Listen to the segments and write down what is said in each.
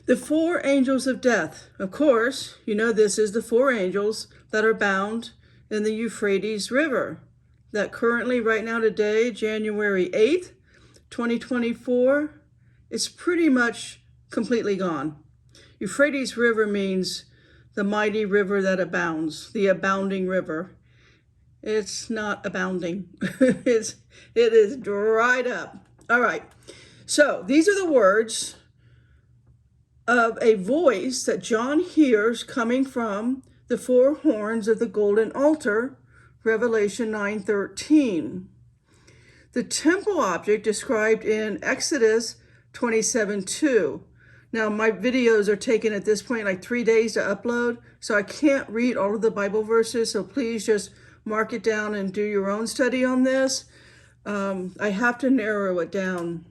The four angels of death. Of course, you know this is the four angels that are bound in the Euphrates River. That currently, right now today, January 8th, 2024, it's pretty much completely gone. Euphrates River means the mighty river that abounds, the abounding river. It's not abounding. it is dried up. All right. So these are the words of a voice that John hears coming from the four horns of the golden altar, Revelation 9:13. The temple object described in Exodus 27:2. Now, my videos are taking at this point like 3 days to upload, so I can't read all of the Bible verses, so please just mark it down and do your own study on this. I have to narrow it down.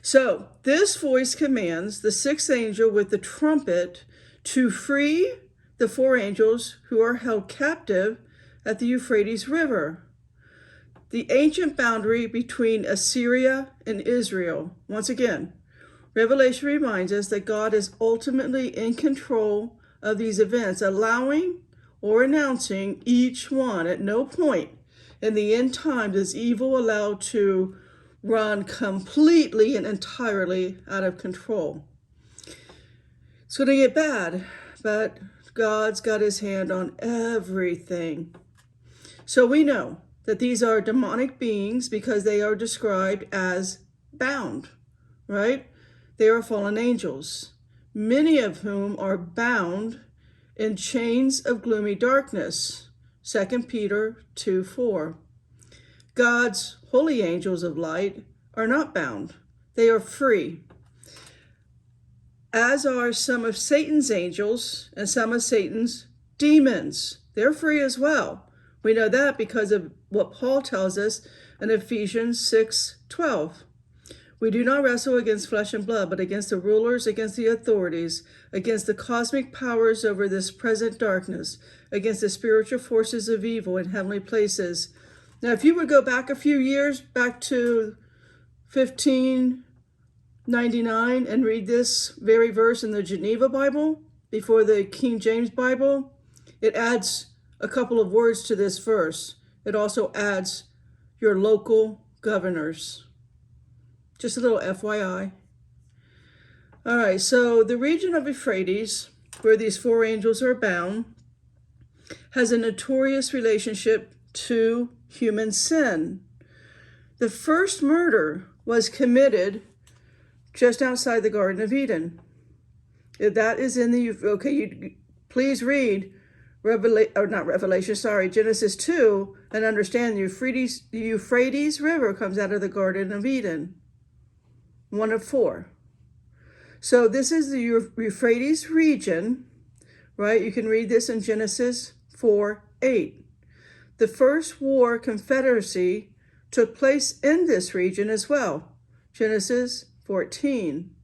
So, this voice commands the sixth angel with the trumpet to free the four angels who are held captive at the Euphrates River, the ancient boundary between Assyria and Israel. Once again, Revelation reminds us that God is ultimately in control of these events, allowing or announcing each one. At no point in the end times is evil allowed to run completely and entirely out of control. It's going to get bad, but God's got his hand on everything. So we know that these are demonic beings because they are described as bound, right? They are fallen angels, many of whom are bound in chains of gloomy darkness, 2 Peter 2:4. God's holy angels of light are not bound. They are free, as are some of Satan's angels and some of Satan's demons. They're free as well. We know that because of what Paul tells us in Ephesians 6:12. We do not wrestle against flesh and blood, but against the rulers, against the authorities, against the cosmic powers over this present darkness, against the spiritual forces of evil in heavenly places. Now, if you would go back a few years, back to 1599, and read this very verse in the Geneva Bible before the King James Bible, it adds a couple of words to this verse. It also adds your local governors. Just a little FYI. All right, so the region of Euphrates, where these four angels are bound, has a notorious relationship to human sin. The first murder was committed just outside the Garden of Eden. That is in the, please read Genesis 2 and understand the Euphrates River comes out of the Garden of Eden. One of four. So this is the Euphrates region, right? You can read this in Genesis 4:8. The first war confederacy took place in this region as well. Genesis 14.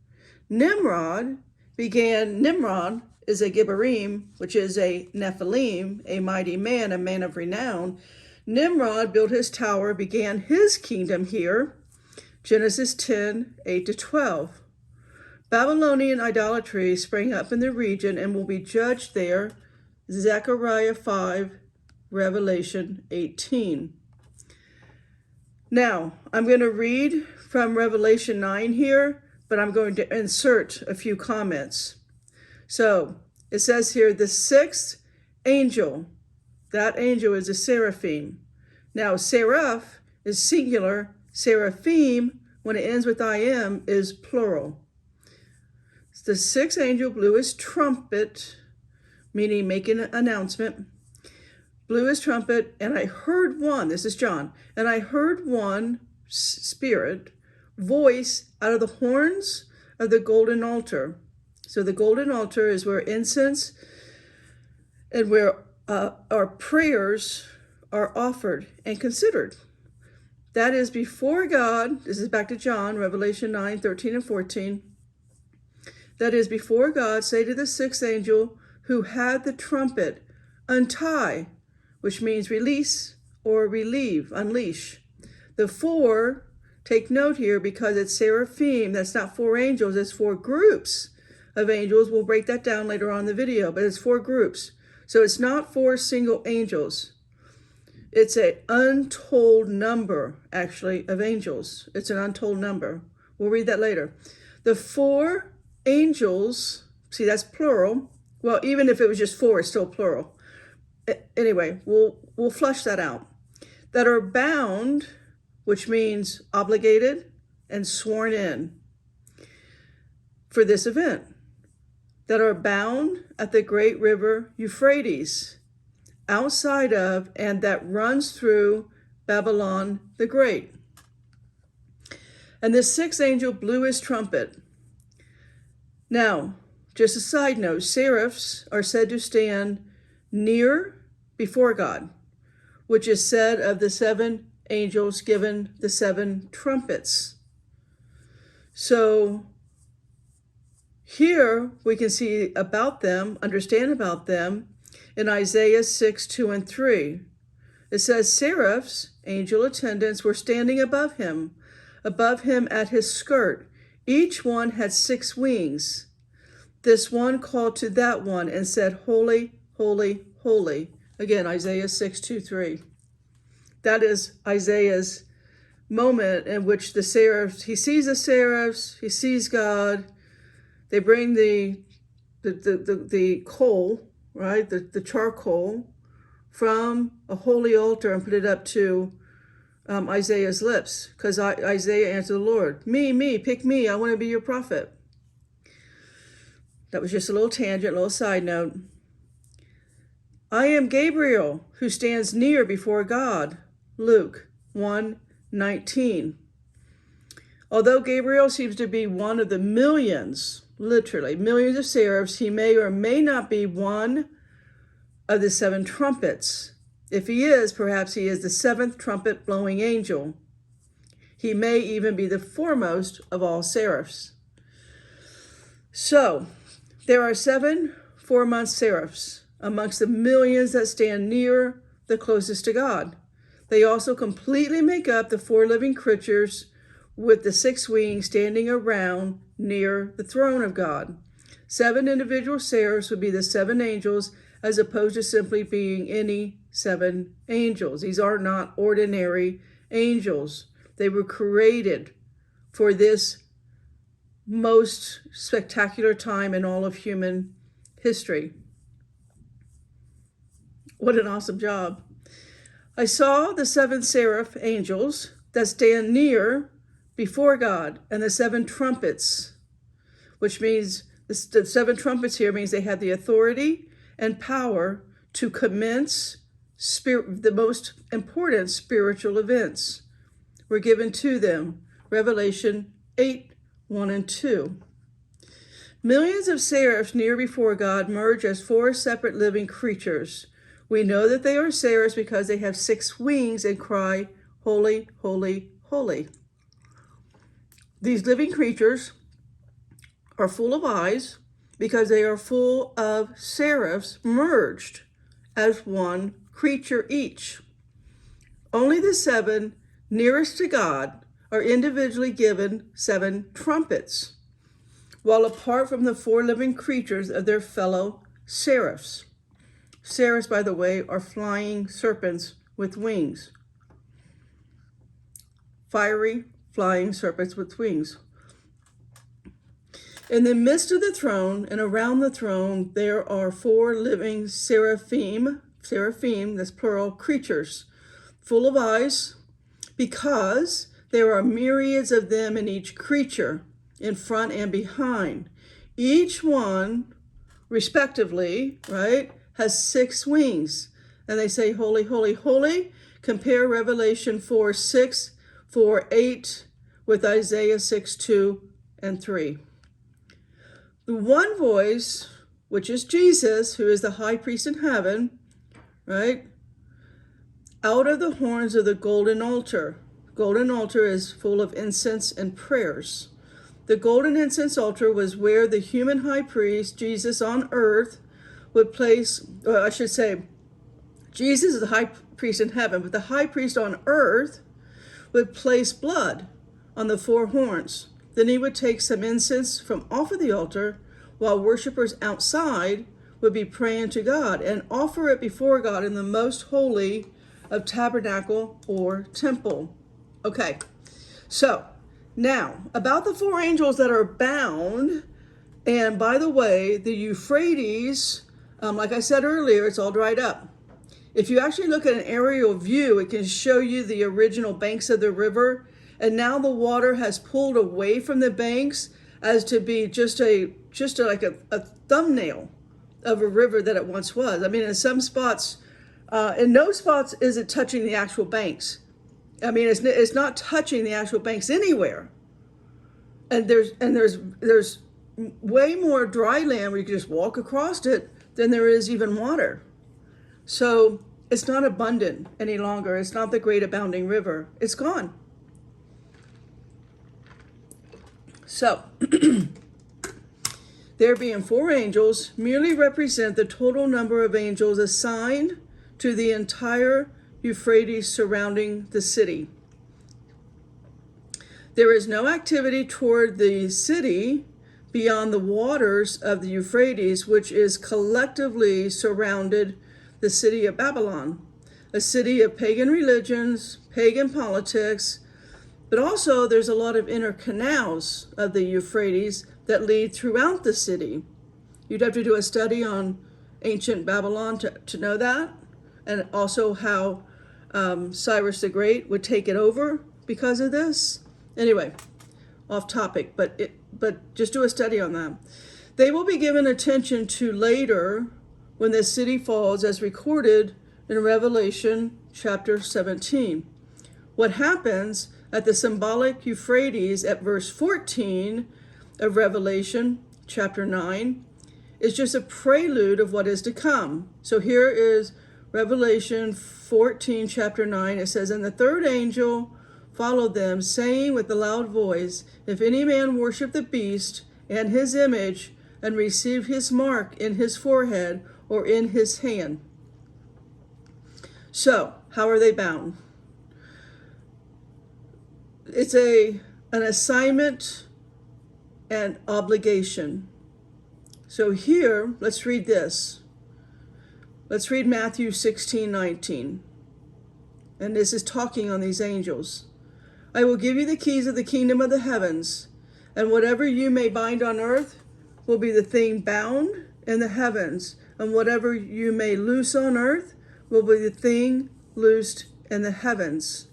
Nimrod is a Gibborim, which is a Nephilim, a mighty man, a man of renown. Nimrod built his tower, began his kingdom here. Genesis 10:8-12. Babylonian idolatry sprang up in the region and will be judged there. Zechariah 5, Revelation 18. Now, I'm going to read from Revelation 9 here, but I'm going to insert a few comments. So, it says here, the sixth angel, that angel is a seraphim. Now, seraph is singular. Seraphim, when it ends with im, is plural. The sixth angel blew his trumpet, meaning making an announcement, blew his trumpet, and I heard one, this is John, and I heard one spirit voice out of the horns of the golden altar. So the golden altar is where incense and where our prayers are offered and considered. That is before God, this is back to John, Revelation 9:13-14. That is before God say to the sixth angel who had the trumpet, untie, which means release or relieve, unleash. The four, take note here because it's seraphim, that's not four angels, it's four groups of angels. We'll break that down later on in the video, but it's 4 groups. So it's not 4 single angels. It's an untold number, actually, of angels. It's an untold number. We'll read that later. The 4 angels, see, that's plural. Well, even if it was just 4, it's still plural. Anyway, we'll flush that out. That are bound, which means obligated and sworn in for this event. That are bound at the great river Euphrates, outside of and that runs through Babylon the Great. And the 6th angel blew his trumpet. Now, just a side note, seraphs are said to stand near before God, which is said of the 7 angels given the 7 trumpets. So here we can see about them, understand about them, in Isaiah 6, 2 and 3. It says, seraphs, angel attendants, were standing above him at his skirt. Each one had 6 wings. This one called to that one and said, holy, holy, holy. Again, Isaiah 6, 2, 3. That is Isaiah's moment in which the seraphs, he sees the seraphs, he sees God. They bring the coal, right, the charcoal from a holy altar and put it up to Isaiah's lips, because Isaiah answered the Lord, me, pick me, I want to be your prophet. That was just a little tangent, a little side note. I am Gabriel, who stands near before God, Luke 1:19. Although Gabriel seems to be one of the millions, literally millions of seraphs, he may or may not be one of the 7 trumpets. If he is, perhaps he is the 7th trumpet blowing angel. He may even be the foremost of all seraphs. So, there are 7 4-month seraphs amongst the millions that stand near the closest to God. They also completely make up the 4 living creatures with the 6 wings standing around near the throne of God. 7 individual seraphs would be the 7 angels, as opposed to simply being any 7 angels. These are not ordinary angels. They were created for this most spectacular time in all of human history. What an awesome job. I saw the 7 seraph angels that stand near before God, and the 7 trumpets, which means the 7 trumpets here means they have the authority and power to commence the most important spiritual events were given to them. Revelation 8, 1 and 2. Millions of seraphs near before God merge as 4 separate living creatures. We know that they are seraphs because they have 6 wings and cry, holy, holy, holy. These living creatures are full of eyes because they are full of seraphs merged as one creature each. Only the 7 nearest to God are individually given 7 trumpets, while apart from the 4 living creatures of their fellow seraphs. Seraphs, by the way, are flying serpents with wings. Fiery flying serpents with wings. In the midst of the throne and around the throne, there are 4 living seraphim, that's plural, creatures, full of eyes, because there are myriads of them in each creature, in front and behind. Each one, respectively, right, has 6 wings. And they say, holy, holy, holy. Compare Revelation 4:6, 4:8 with Isaiah 6:2 and 3. The one voice, which is Jesus, who is the high priest in heaven, right, out of the horns of the golden altar. Golden altar is full of incense and prayers. The golden incense altar was where the human high priest, Jesus on earth, would place, or I should say, Jesus is the high priest in heaven, but the high priest on earth would place blood on the 4 horns. Then he would take some incense from off of the altar, while worshipers outside would be praying to God and offer it before God in the most holy of tabernacle or temple. Okay, so now about the four angels that are bound. And by the way, the Euphrates, like I said earlier, it's all dried up. If you actually look at an aerial view, it can show you the original banks of the river. And now the water has pulled away from the banks as to be just like a thumbnail of a river that it once was. I mean, in some spots, in no spots is it touching the actual banks. I mean, it's not touching the actual banks anywhere. And there's way more dry land where you can just walk across it than there is even water. So it's not abundant any longer. It's not the great abounding river. It's gone. So there being four angels merely represent the total number of angels assigned to the entire Euphrates surrounding the city. There is no activity toward the city beyond the waters of the Euphrates, which is collectively surrounded the city of Babylon, a city of pagan religions, pagan politics, but also there's a lot of inner canals of the Euphrates that lead throughout the city. You'd have to do a study on ancient Babylon to know that, and also how Cyrus the Great would take it over because of this. Anyway, off topic, but just do a study on that. They will be given attention to later when the city falls, as recorded in Revelation chapter 17. What happens at the symbolic Euphrates at verse 14 of Revelation chapter 9 is just a prelude of what is to come. So here is Revelation 14 chapter 9. It says, "And the third angel followed them, saying with a loud voice, If any man worship the beast and his image, and receive his mark in his forehead or in his hand." So, how are they bound? It's an assignment and obligation. So here, let's read this. Let's read Matthew 16:19. And this is talking on these angels. "I will give you the keys of the kingdom of the heavens, and whatever you may bind on earth will be the thing bound in the heavens, and whatever you may loose on earth will be the thing loosed in the heavens."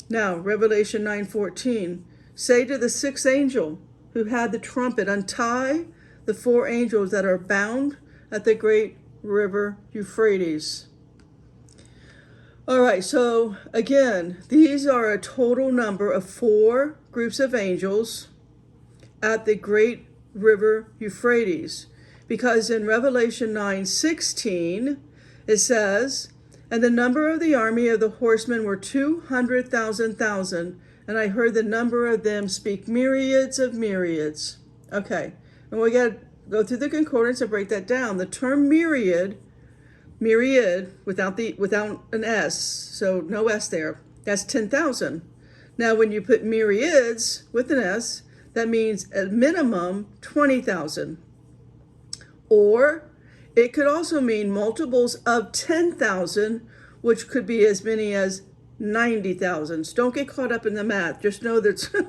Now, Revelation 9:14, "Say to the sixth angel who had the trumpet, untie the four angels that are bound at the great river Euphrates." All right, so again, these are a total number of four groups of angels at the great river Euphrates, because in Revelation 9:16 it says, "And the number of the army of the horsemen were 200,000, and I heard the number of them speak myriads of myriads." Okay, and we got to go through the concordance and break that down. The term myriad without an S, so no S there, that's 10,000. Now when you put myriads with an S, that means at minimum 20,000. Or it could also mean multiples of 10,000, which could be as many as 90,000. So don't get caught up in the math. Just know that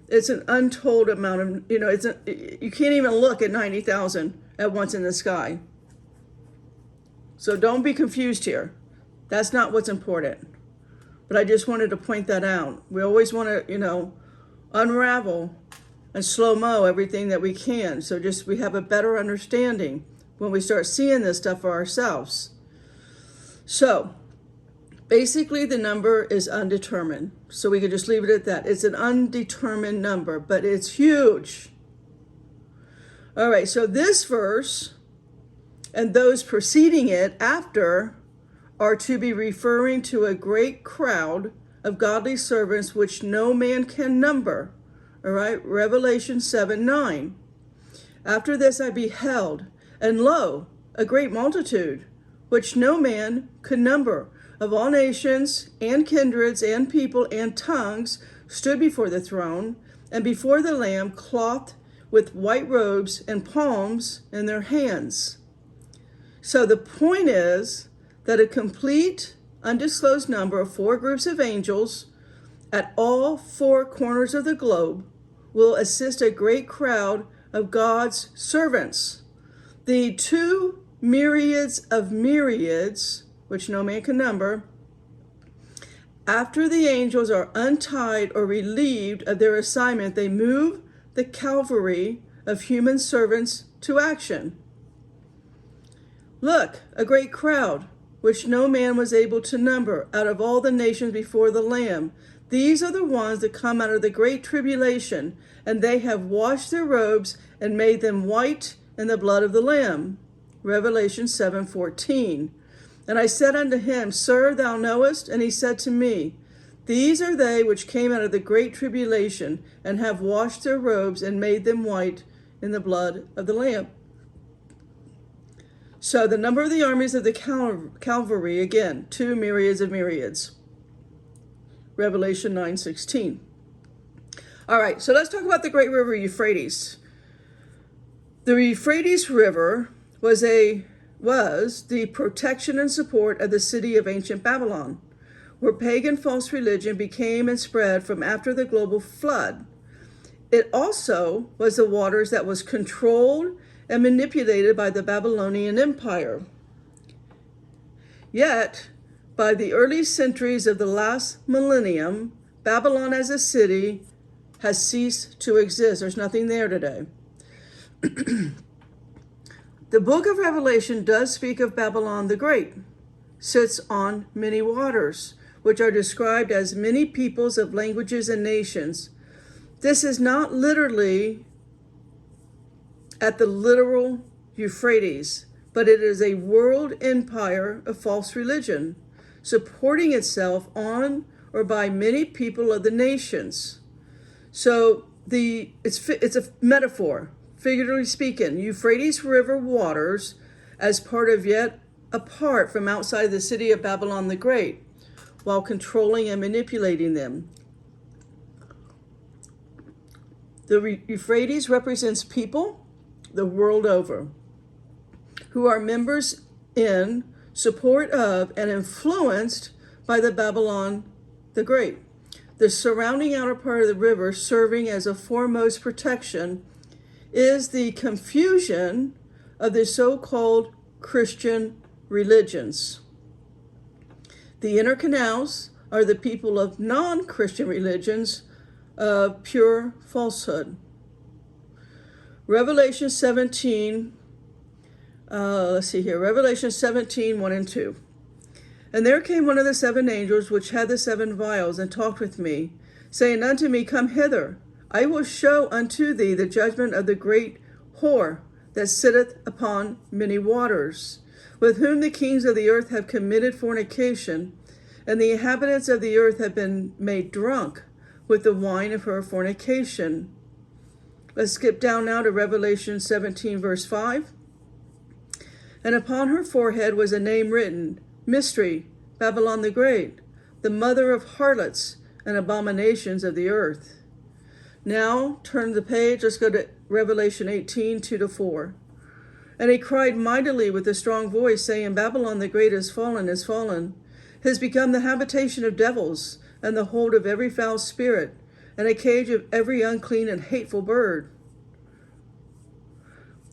it's an untold amount of, you can't even look at 90,000 at once in the sky. So don't be confused here. That's not what's important. But I just wanted to point that out. We always want to, unravel and slow-mo everything that we can. So just we have a better understanding when we start seeing this stuff for ourselves. So basically the number is undetermined. So we could just leave it at that. It's an undetermined number, but it's huge. All right, so this verse and those preceding it after are to be referring to a great crowd of godly servants which no man can number. All right, Revelation 7:9. "After this I beheld, and lo, a great multitude, which no man could number, of all nations and kindreds and people and tongues, stood before the throne, and before the Lamb, clothed with white robes and palms in their hands. So the point is that a complete, undisclosed number of 4 groups of angels at all 4 corners of the globe will assist a great crowd of God's servants. The 2 myriads of myriads, which no man can number, after the angels are untied or relieved of their assignment, they move the cavalry of human servants to action. Look, a great crowd, which no man was able to number, out of all the nations before the Lamb. These are the ones that come out of the great tribulation, and they have washed their robes and made them white in the blood of the Lamb. Revelation 7:14. And I said unto him, Sir, thou knowest? And he said to me, These are they which came out of the great tribulation, and have washed their robes and made them white in the blood of the Lamb. So the number of the armies of the cavalry, again, 2 myriads of myriads. Revelation 9:16. All right, so let's talk about the great river Euphrates. The Euphrates River was the protection and support of the city of ancient Babylon, where pagan false religion became and spread from after the global flood. It also was the waters that was controlled and manipulated by the Babylonian Empire. Yet, by the early centuries of the last millennium, Babylon as a city has ceased to exist. There's nothing there today. The book of Revelation does speak of Babylon the Great, sits on many waters, which are described as many peoples of languages and nations. This is not literally at the literal Euphrates, but it is a world empire of false religion, supporting itself on or by many people of the nations. So it's a metaphor, figuratively speaking. Euphrates River waters as part of yet apart from outside the city of Babylon the Great, while controlling and manipulating them. The Euphrates represents people the world over who are members in, support of, and influenced by the Babylon the Great. The surrounding outer part of the river, serving as a foremost protection, is the confusion of the so-called Christian religions. The inner canals are the people of non-Christian religions of pure falsehood. Revelation 17, Revelation 17, 1 and 2. And there came one of the 7 angels which had the 7 vials, and talked with me, saying unto me, Come hither, I will show unto thee the judgment of the great whore that sitteth upon many waters, with whom the kings of the earth have committed fornication, and the inhabitants of the earth have been made drunk with the wine of her fornication. Let's skip down now to Revelation 17, verse 5. And upon her forehead was a name written, Mystery, Babylon the Great, the mother of harlots and abominations of the earth. Now, turn the page, let's go to Revelation 18, 2-4. And he cried mightily with a strong voice, saying, Babylon the Great is fallen, has become the habitation of devils, and the hold of every foul spirit, and a cage of every unclean and hateful bird.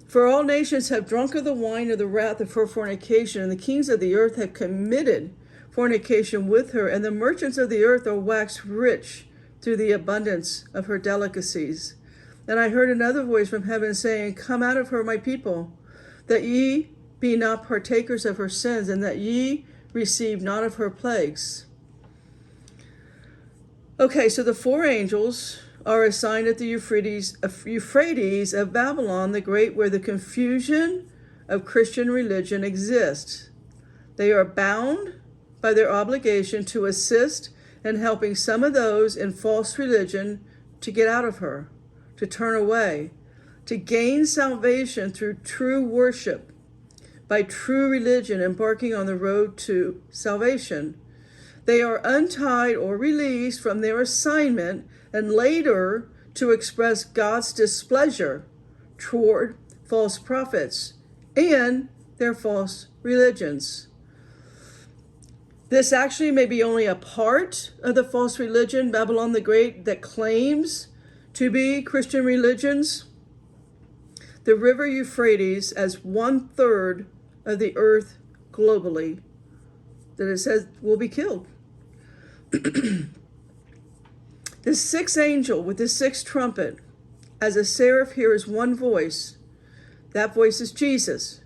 For all nations have drunk of the wine of the wrath of her fornication, and the kings of the earth have committed fornication with her, and the merchants of the earth are waxed rich through the abundance of her delicacies. And I heard another voice from heaven saying, Come out of her, my people, that ye be not partakers of her sins, and that ye receive not of her plagues. Okay, so the 4 angels are assigned at the Euphrates of Babylon the Great, where the confusion of Christian religion exists. They are bound by their obligation to assist in helping some of those in false religion to get out of her, to turn away, to gain salvation through true worship, by true religion embarking on the road to salvation. They are untied or released from their assignment and later to express God's displeasure toward false prophets and their false religions. This actually may be only a part of the false religion, Babylon the Great, that claims to be Christian religions. The river Euphrates, as 1/3 of the earth globally, that it says will be killed. The sixth angel with the sixth trumpet, as a seraph hears one voice, that voice is Jesus.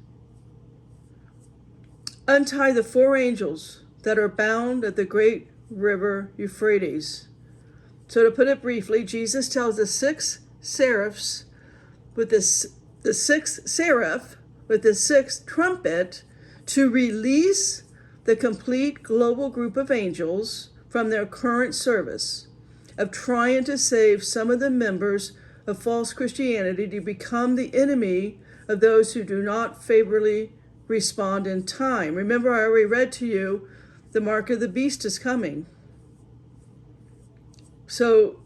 Untie the 4 angels that are bound at the great river Euphrates. So to put it briefly, Jesus tells the 6 seraphs with the 6th seraph with the 6th trumpet to release the complete global group of angels from their current service of trying to save some of the members of false Christianity to become the enemy of those who do not favorably respond in time. Remember, I already read to you, the mark of the beast is coming. So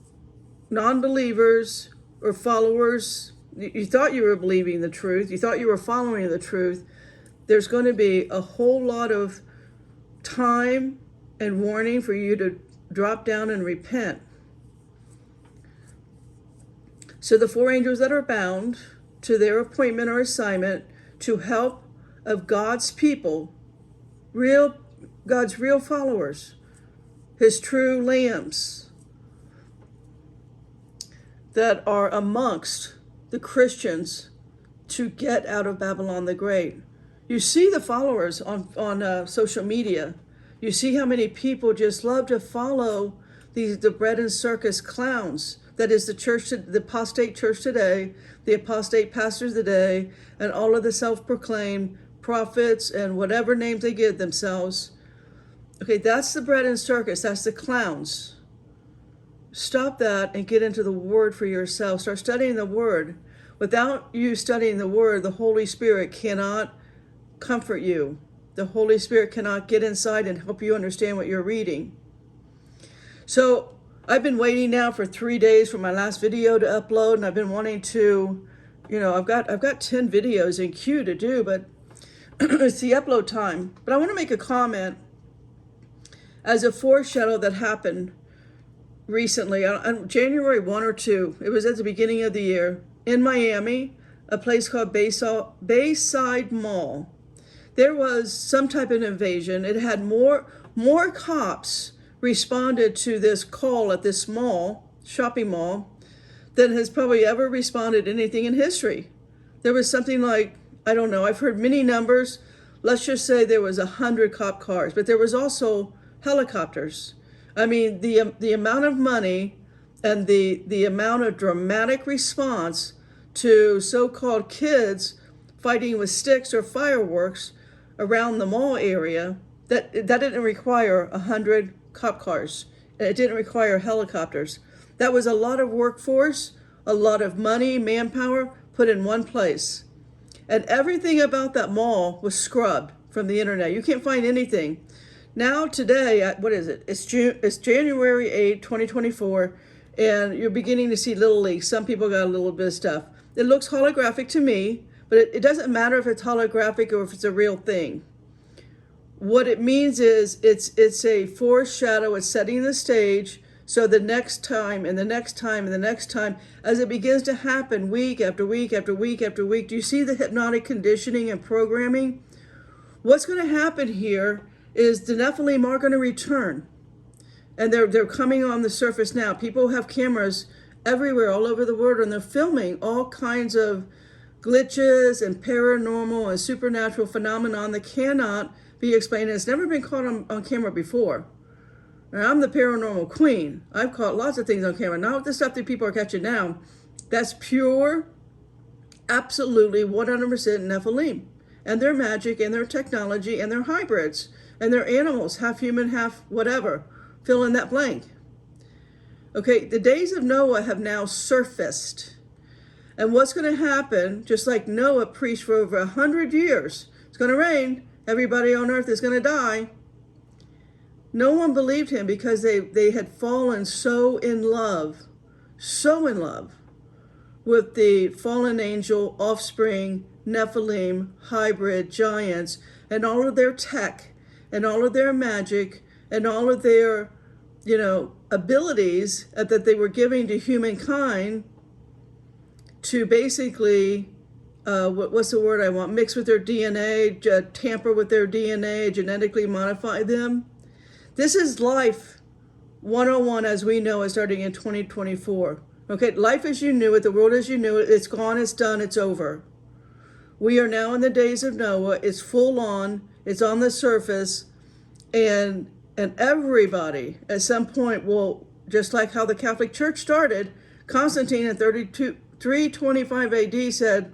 non-believers or followers, you thought you were believing the truth, you thought you were following the truth, there's going to be a whole lot of time and warning for you to drop down and repent. So the 4 angels that are bound to their appointment or assignment to help of God's people, God's real followers, his true lambs that are amongst the Christians to get out of Babylon the Great. You see the followers on social media. You see how many people just love to follow the bread and circus clowns. That is the church, the apostate church today, the apostate pastors today, and all of the self-proclaimed prophets and whatever names they give themselves. Okay, that's the bread and circus. That's the clowns. Stop that and get into the Word for yourself. Start studying the Word. Without you studying the Word, the Holy Spirit cannot comfort you. The Holy Spirit cannot get inside and help you understand what you're reading. So I've been waiting now for 3 days for my last video to upload, and I've been wanting to, I've got 10 videos in queue to do, but it's the upload time. But I want to make a comment as a foreshadow that happened recently on January 1 or 2. It was at the beginning of the year in Miami, a place called Bayside Mall. There was some type of invasion. It had more cops responded to this call at this mall, shopping mall, than has probably ever responded to anything in history. There was something like, I don't know, I've heard many numbers. Let's just say there was 100 cop cars, but there was also helicopters. I mean, the amount of money and the amount of dramatic response to so-called kids fighting with sticks or fireworks around the mall area, that didn't require 100 cop cars. It didn't require helicopters. That was a lot of workforce, a lot of money, manpower put in one place. And everything about that mall was scrubbed from the internet. You can't find anything. Now today, what is it? It's January 8, 2024, and you're beginning to see little leaks. Some people got a little bit of stuff. It looks holographic to me, but it doesn't matter if it's holographic or if it's a real thing. What it means is it's a foreshadow. It's setting the stage so the next time and the next time and the next time, as it begins to happen week after week after week after week, do you see the hypnotic conditioning and programming? What's going to happen here is the Nephilim are going to return. And they're coming on the surface now. People have cameras everywhere, all over the world, and they're filming all kinds of glitches and paranormal and supernatural phenomenon that cannot be explained. It's never been caught on camera before. Now, I'm the paranormal queen. I've caught lots of things on camera. Not the stuff that people are catching now. That's pure, absolutely 100% Nephilim. And their magic and their technology and their hybrids and their animals, half human, half whatever. Fill in that blank. Okay, the days of Noah have now surfaced. And what's going to happen, just like Noah preached for over 100 years, it's going to rain, everybody on earth is going to die. No one believed him because they had fallen so in love so in love with the fallen angel, offspring, Nephilim, hybrid, giants, and all of their tech, and all of their magic, and all of their, abilities that they were giving to humankind to basically, what's the word I want? Mix with their DNA, tamper with their DNA, genetically modify them. This is life 101 as we know it, starting in 2024. Okay, life as you knew it, the world as you knew it, it's gone, it's done, it's over. We are now in the days of Noah. It's full on, it's on the surface, and everybody at some point will, just like how the Catholic Church started, Constantine in 325 AD said,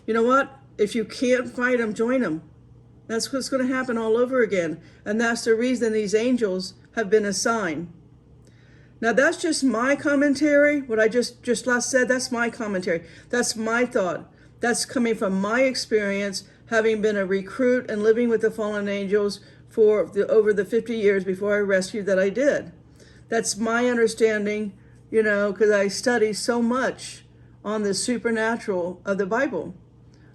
you know what? If you can't fight them, join them. That's what's going to happen all over again. And that's the reason these angels have been assigned. Now that's just my commentary. What I just last said, that's my commentary. That's my thought. That's coming from my experience, having been a recruit and living with the fallen angels for over the 50 years before I rescued that I did. That's my understanding, because I study so much on the supernatural of the Bible.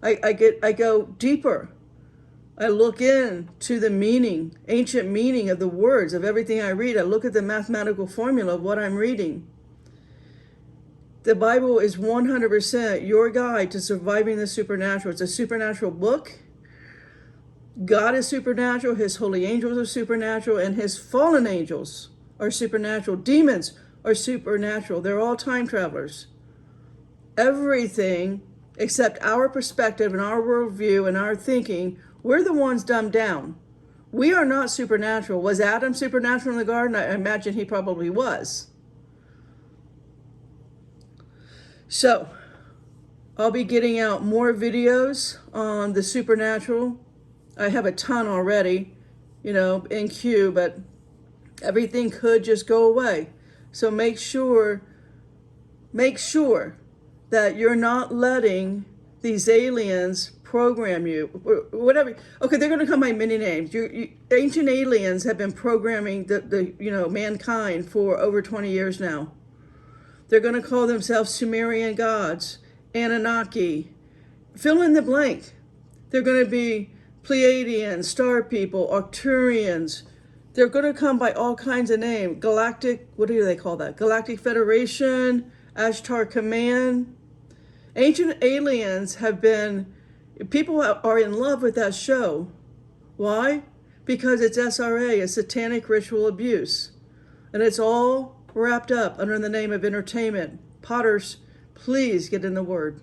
I go deeper. I look into the meaning, ancient meaning of the words of everything I read. I look at the mathematical formula of what I'm reading. The Bible is 100% your guide to surviving the supernatural. It's a supernatural book. God is supernatural. His holy angels are supernatural. And his fallen angels are supernatural. Demons are supernatural. They're all time travelers. Everything except our perspective and our worldview and our thinking, we're the ones dumbed down. We are not supernatural. Was Adam supernatural in the garden? I imagine he probably was. So, I'll be getting out more videos on the supernatural. I have a ton already, in queue, but everything could just go away. So make sure that you're not letting these aliens program you, whatever. Okay, they're going to come by many names. Ancient aliens have been programming the mankind for over 20 years now. They're going to call themselves Sumerian gods, Anunnaki, fill in the blank. They're going to be Pleiadians, star people, Arcturians. They're going to come by all kinds of names. Galactic, what do they call that? Galactic Federation, Ashtar Command. Ancient aliens have been, people are in love with that show. Why? Because it's SRA, it's satanic ritual abuse. And it's all wrapped up under the name of entertainment. Potters, please get in the Word.